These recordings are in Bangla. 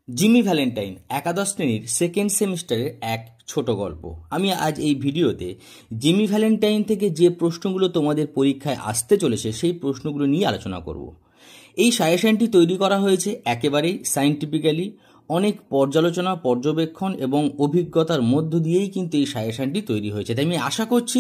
জিমি ভ্যালেন্টাইন একাদশ শ্রেণীর সেকেন্ড সেমিস্টারের এক ছোট গল্প। আমি আজ এই ভিডিওতে জিমি ভ্যালেন্টাইন থেকে যে প্রশ্নগুলো তোমাদের পরীক্ষায় আসতে চলেছে সেই প্রশ্নগুলো নিয়ে আলোচনা করব। এই সাজেশনটি তৈরি করা হয়েছে একেবারেই সায়েন্টিফিক্যালি, অনেক পর্যালোচনা, পর্যবেক্ষণ এবং অভিজ্ঞতার মধ্য দিয়েই কিন্তু এই সাজেশনটি তৈরি হয়েছে। তাই আমি আশা করছি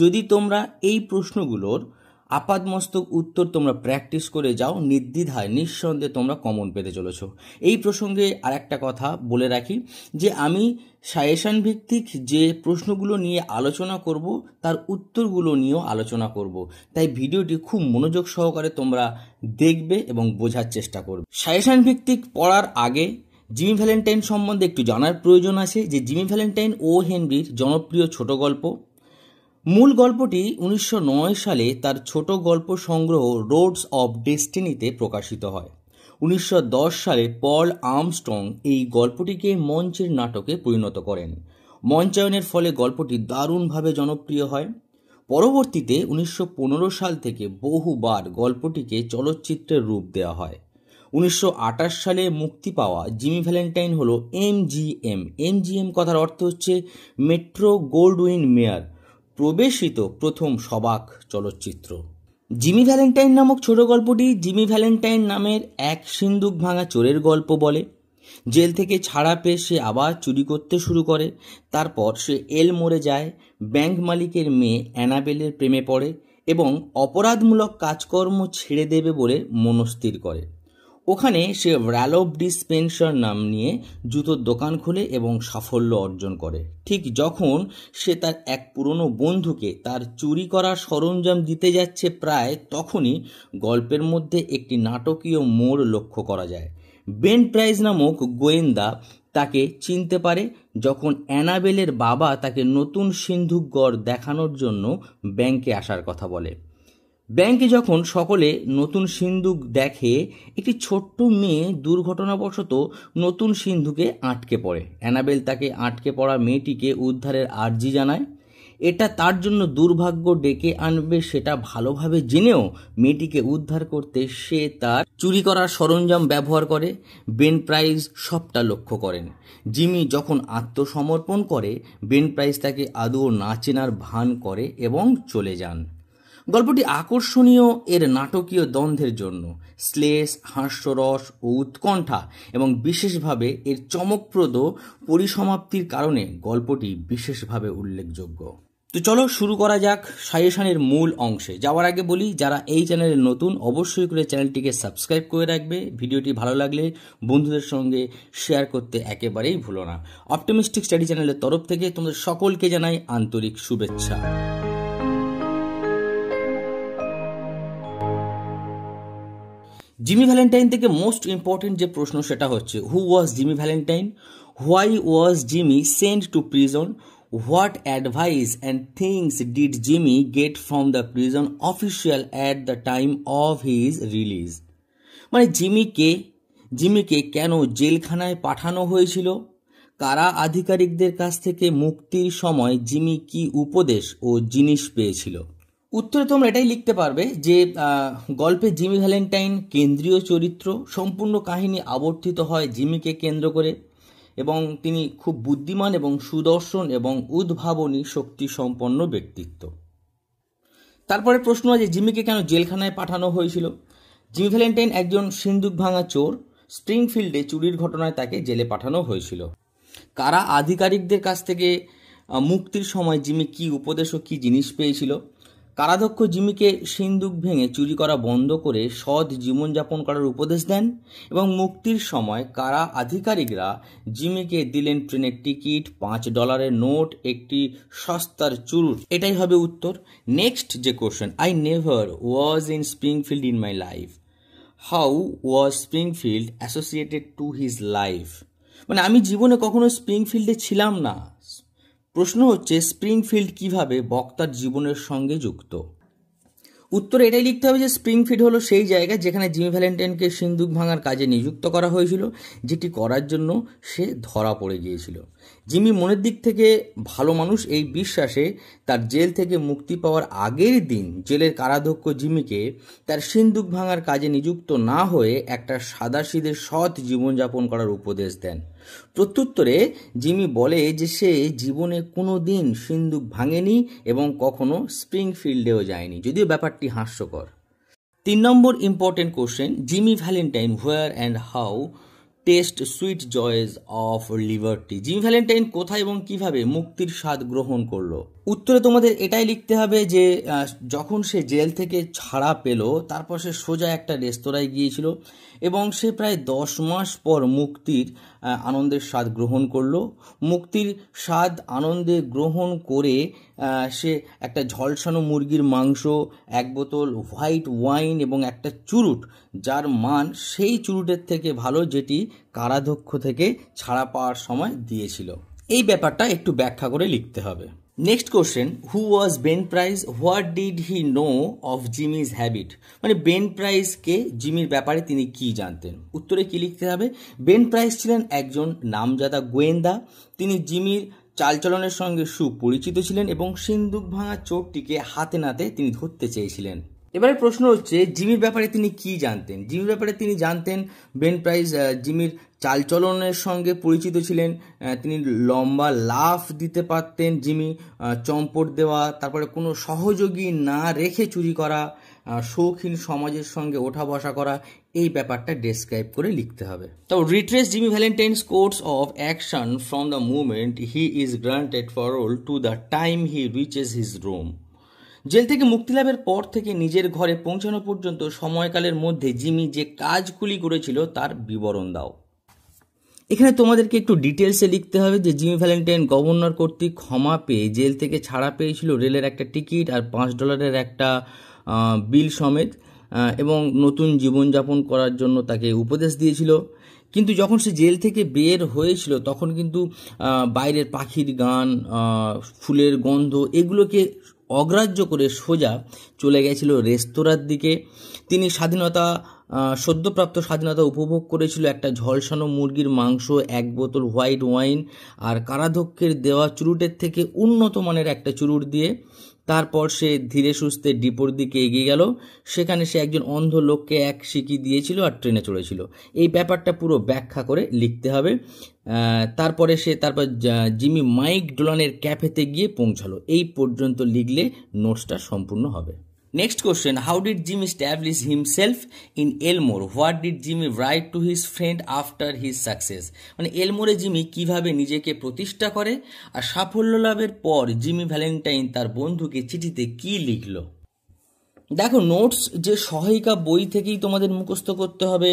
যদি তোমরা এই প্রশ্নগুলোর আপাদমস্তক উত্তর তোমরা প্র্যাকটিস করে যাও, নির্দ্বিধায় নিঃসন্দেহে তোমরা কমন পেতে চলেছ। এই প্রসঙ্গে আর একটা কথা বলে রাখি যে আমি সাজেশন ভিত্তিক যে প্রশ্নগুলো নিয়ে আলোচনা করব তার উত্তরগুলো নিয়েও আলোচনা করব। তাই ভিডিওটি খুব মনোযোগ সহকারে তোমরা দেখবে এবং বোঝার চেষ্টা করবে। সাজেশন ভিত্তিক পড়ার আগে জিমি ভ্যালেন্টাইন সম্বন্ধে একটু জানার প্রয়োজন আছে যে জিমি ভ্যালেন্টাইন ও হেনরির জনপ্রিয় ছোট গল্প। মূল গল্পটি 1909 সালে তার ছোট গল্প সংগ্রহ রোডস অফ ডেস্টিনিতে প্রকাশিত হয়। 1910 সালে পল আর্মস্ট্রং এই গল্পটিকে মঞ্চের নাটকে পরিণত করেন। মঞ্চায়নের ফলে গল্পটি দারুণভাবে জনপ্রিয় হয়। পরবর্তীতে 1915 সাল থেকে বহুবার গল্পটিকে চলচ্চিত্রের রূপ দেওয়া হয়। 1928 সালে মুক্তি পাওয়া জিমি ভ্যালেন্টাইন হল এমজিএম কথার অর্থ হচ্ছে মেট্রো গোল্ডউইন মেয়ার প্রবেশিত প্রথম সবাক চলচ্চিত্র। জিমি ভ্যালেন্টাইন নামক ছোট গল্পটি জিমি ভ্যালেন্টাইন নামের এক সিন্দুক ভাঙা চোরের গল্প বলে। জেল থেকে ছাড়া পেয়ে সে আবার চুরি করতে শুরু করে। তারপর সে এলমোরে যায়, ব্যাংক মালিকের মেয়ে অ্যানাবেলের প্রেমে পড়ে এবং অপরাধমূলক কাজকর্ম ছেড়ে দেবে বলে মনস্থির করে। ওখানে সে র্যালফ ডিসপেন্সার নাম নিয়ে জুতোর দোকান খোলে এবং সাফল্য অর্জন করে। ঠিক যখন সে তার এক পুরনো বন্ধুকে তার চুরি করা সরঞ্জাম দিতে যাচ্ছে প্রায় তখনই গল্পের মধ্যে একটি নাটকীয় মোড় লক্ষ্য করা যায়। বেন প্রাইস নামক গোয়েন্দা তাকে চিনতে পারে যখন অ্যানাবেলের বাবা তাকে নতুন সিন্ধুকগড় দেখানোর জন্য ব্যাংকে আসার কথা বলে। ব্যাংকে যখন সকলে নতুন সিন্ধুক দেখে, একটি ছোট্ট মেয়ে দুর্ঘটনাবশত নতুন সিন্ধুকে আটকে পড়ে। অ্যানাবেল তাকে আটকে পড়া মেয়েটিকে উদ্ধারের আর্জি জানায়। এটা তার জন্য দুর্ভাগ্য ডেকে আনবে সেটা ভালোভাবে জেনেও মেয়েটিকে উদ্ধার করতে সে তার চুরি করার সরঞ্জাম ব্যবহার করে। বেন প্রাইস সবটা লক্ষ্য করেন। জিমি যখন আত্মসমর্পণ করে, বেন প্রাইস তাকে আদৌ না চেনার ভান করে এবং চলে যান। গল্পটি আকর্ষণীয় এর নাটকীয় দ্বন্দ্বের জন্য, শ্লেষ, হাস্যরস ও উৎকণ্ঠা এবং বিশেষভাবে এর চমকপ্রদ পরিসমাপ্তির কারণে গল্পটি বিশেষভাবে উল্লেখযোগ্য। তো চলো শুরু করা যাক সাজেশনের মূল অংশে। যাওয়ার আগে বলি, যারা এই চ্যানেলে নতুন অবশ্যই করে চ্যানেলটিকে সাবস্ক্রাইব করে রাখবে। ভিডিওটি ভালো লাগলে বন্ধুদের সঙ্গে শেয়ার করতে একেবারেই ভুলো না। অপটিমিস্টিক স্টাডি চ্যানেলের তরফ থেকে তোমাদের সকলকে জানাই আন্তরিক শুভেচ্ছা। জিমি ভ্যালেন্টাইন থেকে মোস্ট ইম্পর্টেন্ট যে প্রশ্ন সেটা হচ্ছে, who was Jimmy Valentine? Why was Jimmy sent to prison? What advice and things did Jimmy get from the prison official at the time of his release? মানে জিমিকে কেন জেলখানায় পাঠানো হয়েছিল? কারা আধিকারিকদের কাছ থেকে মুক্তির সময় জিমি কি উপদেশ ও জিনিস পেয়েছিল? উত্তরে তোমরা এটাই লিখতে পারবে যে গল্পে জিমি ভ্যালেন্টাইন কেন্দ্রীয় চরিত্র। সম্পূর্ণ কাহিনী আবর্তিত হয় জিমিকে কেন্দ্র করে এবং তিনি খুব বুদ্ধিমান এবং সুদর্শন এবং উদ্ভাবনী শক্তি সম্পন্ন ব্যক্তিত্ব। তারপরে প্রশ্ন আছে জিমিকে কেন জেলখানায় পাঠানো হয়েছিল? জিমি ভ্যালেন্টাইন একজন সিন্দুক ভাঙা চোর। স্প্রিংফিল্ডে চুরির ঘটনায় তাকে জেলে পাঠানো হয়েছিল। কারা আধিকারিকদের কাছ থেকে মুক্তির সময় জিমি কি উপদেশ ও কি জিনিস পেয়েছিল? কারাধ্যক্ষ জিমিকে সিন্দুক ভেঙে চুরি করা বন্ধ করে সৎ জীবনযাপন করার উপদেশ দেন এবং মুক্তির সময় কারা আধিকারিকরা জিমিকে দিলেন ট্রেনের টিকিট, $5 নোট, একটি সস্তার চুরুট। এটাই হবে উত্তর। নেক্সট যে question, I never was in Springfield in my life. How was Springfield associated to his life? মানে আমি জীবনে কখনো স্প্রিংফিল্ডে ছিলাম না। প্রশ্ন হচ্ছে স্প্রিংফিল্ড কিভাবে বক্তার জীবনের সঙ্গে যুক্ত? উত্তরে এটাই লিখতে হবে যে স্প্রিংফিল্ড হলো সেই জায়গা যেখানে জিমি ভ্যালেন্টাইনকে সিন্দুক ভাঙার কাজে নিযুক্ত করা হয়েছিল, যেটি করার জন্য সে ধরা পড়ে গিয়েছিল। জিমি মনের দিক থেকে ভালো মানুষ এই বিশ্বাসে তার জেল থেকে মুক্তি পাওয়ার আগের দিন জেলের কারাধ্যক্ষ জিমিকে তার সিন্দুক ভাঙার কাজে নিযুক্ত না হয়ে একটা সাদাসিধে সৎ জীবনযাপন করার উপদেশ দেন। প্রত্যুত্তরে জিমি বলে যে সে জীবনে কোনো দিন সিন্দুক ভাঙেনি এবং কখনো স্প্রিংফিল্ডেও যায়নি, যদিও ব্যাপারটি হাস্যকর। 3 নম্বর important question, Jimmy Valentine where and how taste sweet joys of liberty. Jimmy Valentine কোথায় এবং কিভাবে মুক্তির স্বাদ গ্রহণ করলো? উত্তরে তোমাদের এটাই লিখতে হবে যে যখন সে জেল থেকে ছাড়া পেল তারপর সে সোজা একটা রেস্তোরাঁয় গিয়েছিল এবং সে প্রায় 10 মাস পর মুক্তির আনন্দের স্বাদ গ্রহণ করলো। মুক্তির স্বাদ আনন্দে গ্রহণ করে সে একটা ঝলসানো মুরগির মাংস, 1 বোতল হোয়াইট ওয়াইন এবং একটা চুরুট, যার মান সেই চুরুটের থেকে ভালো যেটি কারাধ্যক্ষ থেকে ছাড়া পাওয়ার সময় দিয়েছিল। এই ব্যাপারটা একটু ব্যাখ্যা করে লিখতে হবে। Next question, who was Ben Price, what did he know of Jimmy's habit. মানে বেন প্রাইসকে জিমির ব্যাপারে তিনি কি জানতেন? উত্তরে কি লিখতে হবে? বেন প্রাইস ছিলেন একজন নামজাদা গোয়েন্দা। তিনি জিমির চালচলনের সঙ্গে সুপরিচিত ছিলেন এবং সিন্দুক ভাঙা চোরটিকে হাতে নাতে তিনি ধরতে চেয়েছিলেন। এবারে প্রশ্ন হচ্ছে জিমির ব্যাপারে তিনি কি জানতেন? জিমির ব্যাপারে তিনি জানতেন বেন প্রাইস জিমির চালচলনের সঙ্গে পরিচিত ছিলেন, তিনি লম্বা লাফ দিতে পারতেন, জিমি চম্পট দেওয়া, তারপরে কোনো সহযোগী না রেখে চুরি করা, শৌখিন সমাজের সঙ্গে ওঠা বসা করা, এই ব্যাপারটা ডেসক্রাইব করে লিখতে হবে। তো retrace Jimmy Valentine's course of action from the moment he is granted parole to the time he reaches his room. জেল থেকে মুক্তি লাভের পর থেকে নিজের ঘরে পৌঁছানো পর্যন্ত সময়কালের মধ্যে জিমি যে কাজগুলি করেছিল তার বিবরণ দাও। এখানে তোমাদেরকে একটু ডিটেলসে লিখতে হবে যে জিমি ভ্যালেন্টাইন গভর্নর কর্তৃক ক্ষমা পেয়ে জেল থেকে ছাড়া পেয়েছিল রেলের একটা টিকিট আর $5 একটা বিল সমেত, এবং নতুন জীবনযাপন করার জন্য তাকে উপদেশ দিয়েছিল। কিন্তু যখন সে জেল থেকে বের হয়েছিল তখন কিন্তু বাইরের পাখির গান, ফুলের গন্ধ এগুলোকে অগ্রাহ্য করে সোজা চলে গেছিল রেস্তোরাঁর দিকে। তিনি সদ্যপ্রাপ্ত স্বাধীনতা উপভোগ করেছিল একটা ঝলসানো মুরগির মাংস, 1 বোতল হোয়াইট ওয়াইন আর কারাধ্যক্ষের দেওয়া চুরুটের থেকে উন্নত মানের একটা চুরুট দিয়ে। তারপর সে ধীরে সুস্থে ডিপোর দিকে এগিয়ে গেল। সেখানে সে একজন অন্ধ লোককে এক সিকি দিয়েছিল আর ট্রেনে চড়েছিল। এই ব্যাপারটা পুরো ব্যাখ্যা করে লিখতে হবে। তারপর জিমি মাইক ডোলানের ক্যাফেতে গিয়ে পৌঁছালো। এই পর্যন্ত লিখলে নোটসটা সম্পূর্ণ হবে। Next question, how did Jimmy establish himself in এলমোর, what did Jimmy right to his friend after his success. মানে এলমোরে জিমি কিভাবে নিজেকে প্রতিষ্ঠা করে আর সাফল্য লাভের পর জিমি ভ্যালেন্টাইন তার বন্ধুকে চিঠিতে কি লিখলো। দেখো, নোটস যে সহায়িকা বই থেকেই তোমাদের মুখস্থ করতে হবে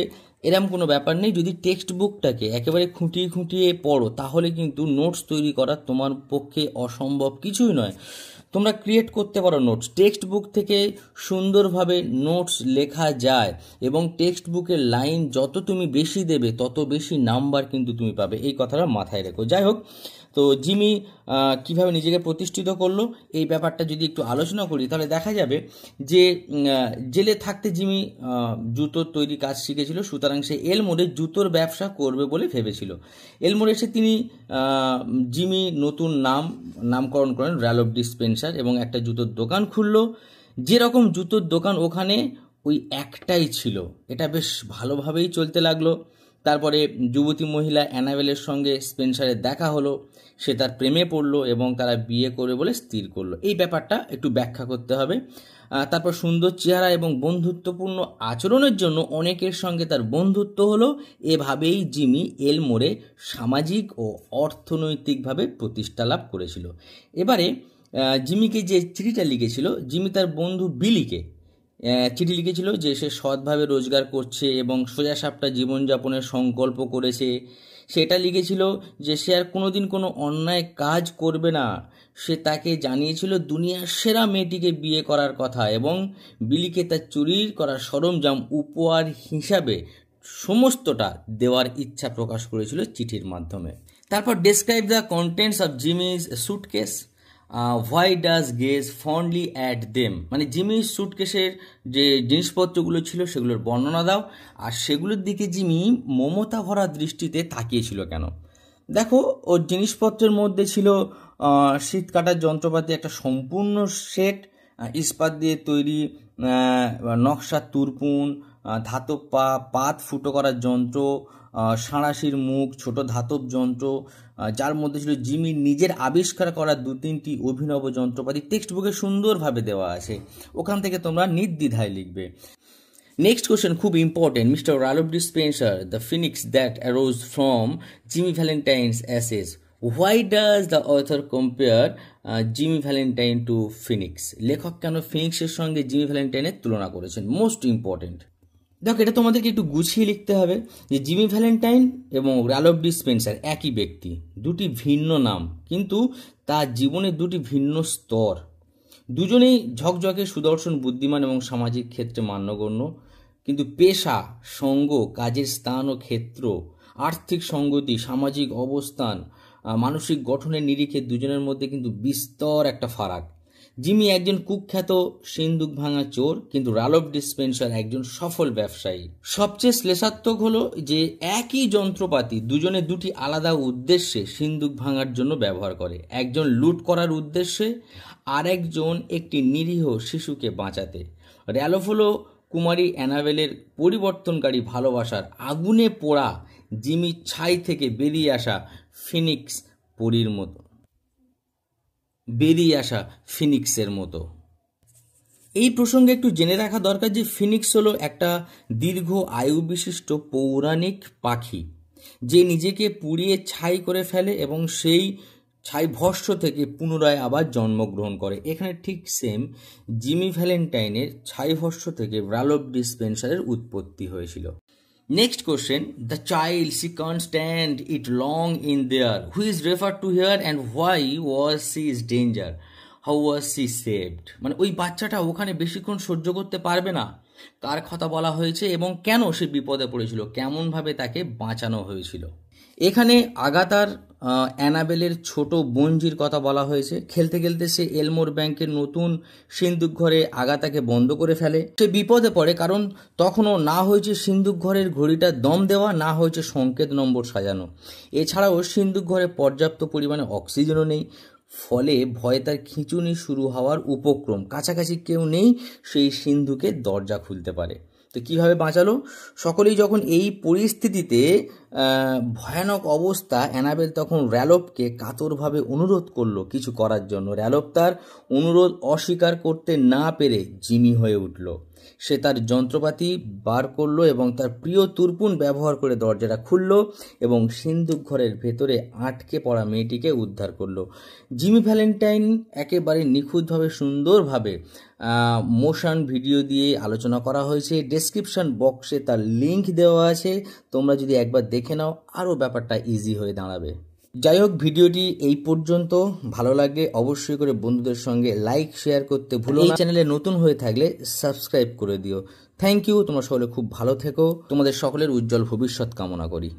এরম কোনো ব্যাপার নেই। যদি টেক্সট বুকটাকে একেবারে খুঁটিয়ে খুঁটিয়ে পড়ো তাহলে কিন্তু নোটস তৈরি করা তোমার পক্ষে অসম্ভব কিছুই নয়। তোমরা ক্রিয়েট করতে পারো নোটস। টেক্সট বুক থেকে সুন্দরভাবে নোটস লেখা যায় এবং টেক্সট বুকের লাইন যত তুমি বেশি দেবে তত বেশি নাম্বার কিন্তু তুমি পাবে, এই কথাটা মাথায় রেখো। যাই হোক, তো জিমি কিভাবে নিজেকে প্রতিষ্ঠিত করলো এই ব্যাপারটা যদি একটু আলোচনা করি তাহলে দেখা যাবে যে জেলে থাকতে জিমি জুতোর তৈরি কাজ শিখেছিল, সুতরাং সে এলমোরে জুতোর ব্যবসা করবে বলে ভেবেছিল। এলমোরে এসে জিমি নতুন নামকরণ করেন র্যালফ ডিসপেন্সার এবং একটা জুতোর দোকান খুললো। যেরকম জুতোর দোকান ওখানে ওই একটাই ছিল, এটা বেশ ভালোভাবেই চলতে লাগলো। তারপরে যুবতী মহিলা অ্যানাবেলের সঙ্গে স্পেন্সারের দেখা হলো, সে তার প্রেমে পড়লো এবং তারা বিয়ে করবে বলে স্থির করলো। এই ব্যাপারটা একটু ব্যাখ্যা করতে হবে। তারপর সুন্দর চেহারা এবং বন্ধুত্বপূর্ণ আচরণের জন্য অনেকের সঙ্গে তার বন্ধুত্ব হলো। এভাবেই জিমি এলমোরে সামাজিক ও অর্থনৈতিকভাবে প্রতিষ্ঠা লাভ করেছিল। এবারে জিমিকে যে চিঠিটা লিখেছিল, জিমি তার বন্ধু বিলিকে চিঠি লিখেছিল যে সে সৎভাবে রোজগার করছে এবং সোজাসাপটা জীবনযাপনের সংকল্প করেছে। সেটা লিখেছিল যে সে আর কোনোদিন কোনো অন্যায় কাজ করবে না। সে তাকে জানিয়েছিল দুনিয়ার সেরা মেয়েটিকে বিয়ে করার কথা এবং বিলিকে তার চুরির করার সরঞ্জাম উপহার হিসাবে সমস্তটা দেওয়ার ইচ্ছা প্রকাশ করেছিল চিঠির মাধ্যমে। তারপর describe the contents of Jimmy's suitcase. Why does gaze fondly at them, মানে জিমির সুটকেসের যে জিনিসপত্রগুলো ছিল সেগুলোর বর্ণনা দাও, আর সেগুলোর দিকে জিমি মমতা ভরা দৃষ্টিতে তাকিয়েছিল কেন। দেখো, ওর জিনিসপত্রের মধ্যে ছিল শীত কাটার যন্ত্রপাতি একটা সম্পূর্ণ সেট, ইস্পাত দিয়ে তৈরি নকশার তুরপুন, ধাতব পাত ফুটো করার যন্ত্র, সাঁড়াশির মুখ, ছোট ধাতব যন্ত্র, যার মধ্যে ছিল জিমির নিজের আবিষ্কার করা 2-3টি অভিনব যন্ত্রপাতি। টেক্সট বুকে সুন্দরভাবে দেওয়া আছে, ওখান থেকে তোমরা নির্দ্বিধায় লিখবে। নেক্সট কোশ্চেন খুব important. Mister Ralph D Spencer, the phoenix that arose from Jimmy Valentine's ashes, why does the author compare Jimmy Valentine to phoenix? লেখক কেন ফিনিক্সের সঙ্গে জিমি ভ্যালেন্টাইনের তুলনা করেছেন? Most important. দেখো, এটা তোমাদেরকে একটু গুছিয়ে লিখতে হবে যে জিমি ভ্যালেন্টাইন এবং রালফ ডিসপেন্সার একই ব্যক্তি, দুটি ভিন্ন নাম, কিন্তু তার জীবনের দুটি ভিন্ন স্তর। দুজনেই ঝকঝকে সুদর্শন, বুদ্ধিমান এবং সামাজিক ক্ষেত্রে মান্যগণ্য, কিন্তু পেশা, সঙ্গ, কাজের স্থান ও ক্ষেত্র, আর্থিক সঙ্গতি, সামাজিক অবস্থান, মানসিক গঠনের নিরিখে দুজনের মধ্যে কিন্তু বিস্তর একটা ফারাক। জিমি একজন কুখ্যাত সিন্দুক ভাঙা চোর, কিন্তু রালফ ডিসপেন্সার একজন সফল ব্যবসায়ী। সবচেয়ে শ্লেষাত্মক হলো যে একই যন্ত্রপাতি দুজনে দুটি আলাদা উদ্দেশ্যে সিন্দুক ভাঙার জন্য ব্যবহার করে। একজন লুট করার উদ্দেশ্যে, আর একজন একটি নিরীহ শিশুকে বাঁচাতে। রালফ হলো কুমারী অ্যানাবেলের পরিবর্তনকারী ভালোবাসার আগুনে পোড়া, জিমির ছাই থেকে বেরিয়ে আসা ফিনিক্সের মতো। এই প্রসঙ্গে একটু জেনে রাখা দরকার যে ফিনিক্স হলো একটা দীর্ঘ আয়ু বিশিষ্ট পৌরাণিক পাখি, যে নিজেকে পুড়িয়ে ছাই করে ফেলে এবং সেই ছাই ভস্ম থেকে পুনরায় আবার জন্মগ্রহণ করে। এখানে ঠিক সেম জিমি ভ্যালেন্টাইনের ছাই ভস্ম থেকে রালফ ডিসপেন্সারের উৎপত্তি হয়েছিল। Next question, the child, she can't stand it long in there. Who is referred to here and why was she in danger? How was she saved? মানে ওই বাচ্চাটা ওখানে বেশিক্ষণ সহ্য করতে পারবে না, কার কথা বলা হয়েছে এবং কেন সে বিপদে পড়েছিল, কেমনভাবে তাকে বাঁচানো হয়েছিল। এখানে আগাতার অ্যানাবেলের ছোট বোনজির কথা বলা হয়েছে। খেলতে খেলতে সে এলমোর ব্যাংকের নতুন সিন্দুক ঘরে আগাতাকে বন্ধ করে ফেলে। সে বিপদে পড়ে কারণ তখনও না হয়েছে সিন্দুক ঘরের ঘড়িটা দম দেওয়া, না হয়েছে সংকেত নম্বর সাজানো। এছাড়াও সিন্দুক ঘরে পর্যাপ্ত পরিমাণে অক্সিজেনও নেই, ফলে ভয়ে তার খিঁচুনি শুরু হওয়ার উপক্রম। কাছাকাছি কেউ নেই সেই সিন্ধুকের দরজা খুলতে পারে। তো কীভাবে বাঁচালো? সকলেই যখন এই পরিস্থিতিতে ভয়ানক অবস্থা, অ্যানাবেল তখন রালফকে কাতরভাবে অনুরোধ করলো কিছু করার জন্য। রালফ তার অনুরোধ অস্বীকার করতে না পেরে জিমি হয়ে উঠল। সে তার যন্ত্রপাতি বার করলো এবং তার প্রিয় তুরপুন ব্যবহার করে দরজাটা খুলল এবং সিন্দুক ঘরের ভেতরে আটকে পড়া মেয়েটিকে উদ্ধার করলো। জিমি ভ্যালেন্টাইন একেবারে নিখুঁতভাবে, সুন্দরভাবে মোশন ভিডিও দিয়ে আলোচনা করা হয়েছে। ডেসক্রিপশন বক্সে তার লিঙ্ক দেওয়া আছে, তোমরা যদি একবার দেখে নাও আরও ব্যাপারটা ইজি হয়ে দাঁড়াবে। যাই হোক, ভিডিওটি এই পর্যন্ত। ভালো লাগলে অবশ্যই করে বন্ধুদের সঙ্গে লাইক শেয়ার করতে ভুলো না। এই চ্যানেলে নতুন হয়ে থাকলে সাবস্ক্রাইব করে দিও। Thank you. তোমরা সকলে খুব ভালো থেকো। তোমাদের সকলের উজ্জ্বল ভবিষ্যৎ কামনা করি।